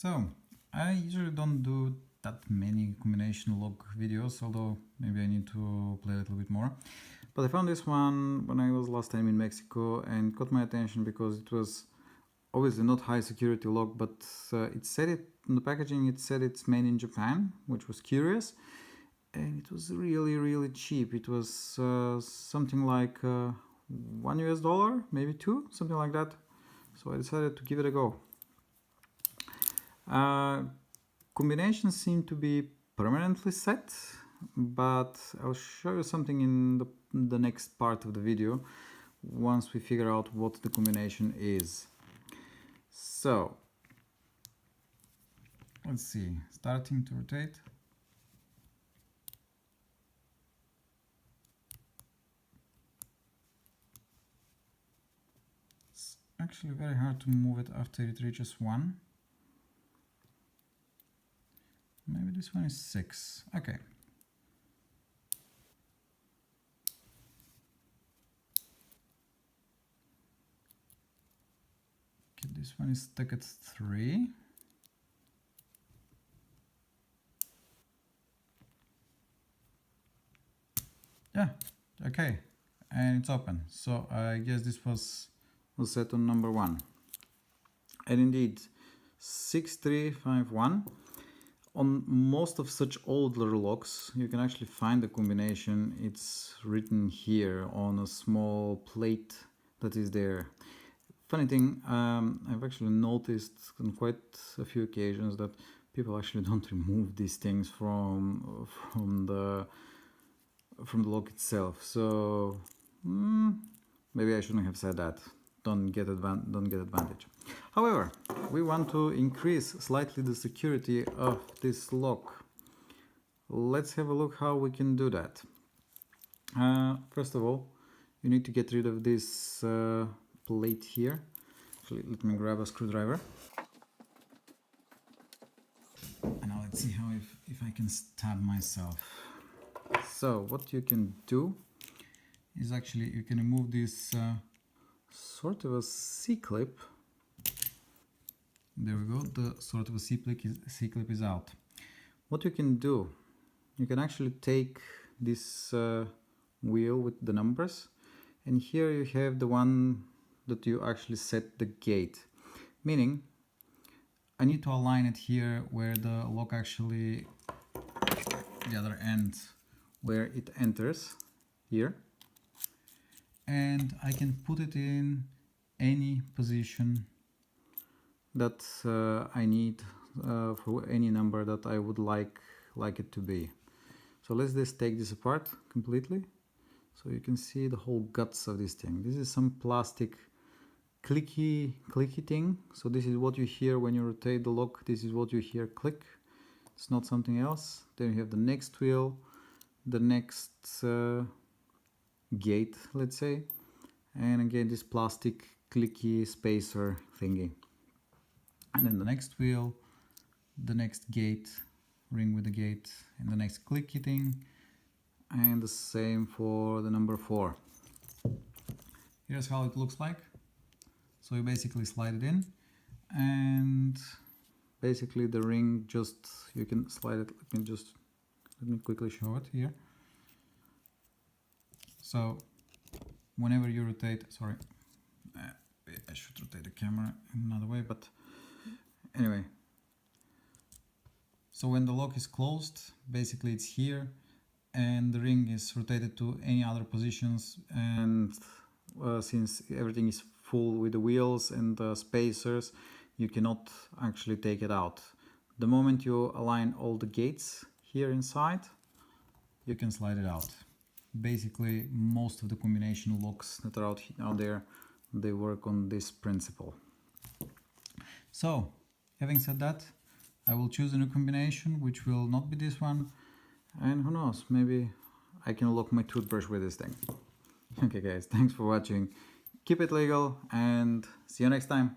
So I usually don't do that many combination lock videos, although maybe I need to play a little bit more. But I found this one when I was last time in Mexico and caught my attention because it was obviously not high security lock, but it said it in the packaging, it said it's made in Japan, which was curious. And it was really cheap. It was something like $1 US, maybe two, something like that. So I decided to give it a go. Combinations seem to be permanently set, but I'll show you something in the next part of the video once we figure out what the combination is. So let's see, starting to rotate. It's actually very hard to move it after it reaches 1. Maybe this one is 6. Okay. Okay, this one is stuck at 3. Yeah, okay. And it's open. So I guess this was set on number 1. And indeed, 6351. On most of such older locks, you can actually find the combination. It's written here on a small plate that is there. Funny thing, I've actually noticed on quite a few occasions that people actually don't remove these things from the lock itself. So maybe I shouldn't have said that. Don't get advantage. However, we want to increase slightly the security of this lock. Let's have a look how we can do that. First of all, you need to get rid of this plate here. Actually, let me grab a screwdriver. And now let's see how if I can stab myself. So what you can do is actually you can remove this sort of a C-clip. There we go, the sort of a C-clip is out. What you can do, you can actually take this wheel with the numbers, and here you have the one that you actually set the gate. Meaning, I need to align it here where the lock actually, the other end, where it enters, here. And I can put it in any position that I need for any number that I would like it to be. So let's just take this apart completely so you can see the whole guts of this thing. This is some plastic clicky thing. So this is what you hear when you rotate the lock. This is what you hear click. It's not something else. Then you have the next wheel, the next gate, let's say, and again this plastic clicky spacer thingy, and then the next wheel, the next gate, ring with the gate, and the next clicky thing, and the same for the number 4. Here's how it looks like. So you basically slide it in, and basically the ring, just you can slide it. Let me quickly show it here. So whenever you rotate, sorry, I should rotate the camera in another way, but anyway. So when the lock is closed, basically it's here, and the ring is rotated to any other positions, and since everything is full with the wheels and the spacers, you cannot actually take it out. The moment you align all the gates here inside, you can slide it out. Basically, most of the combination locks that are out there, they work on this principle. So, having said that, I will choose a new combination, which will not be this one. And who knows, maybe I can lock my toothbrush with this thing. Okay guys, thanks for watching. Keep it legal and see you next time.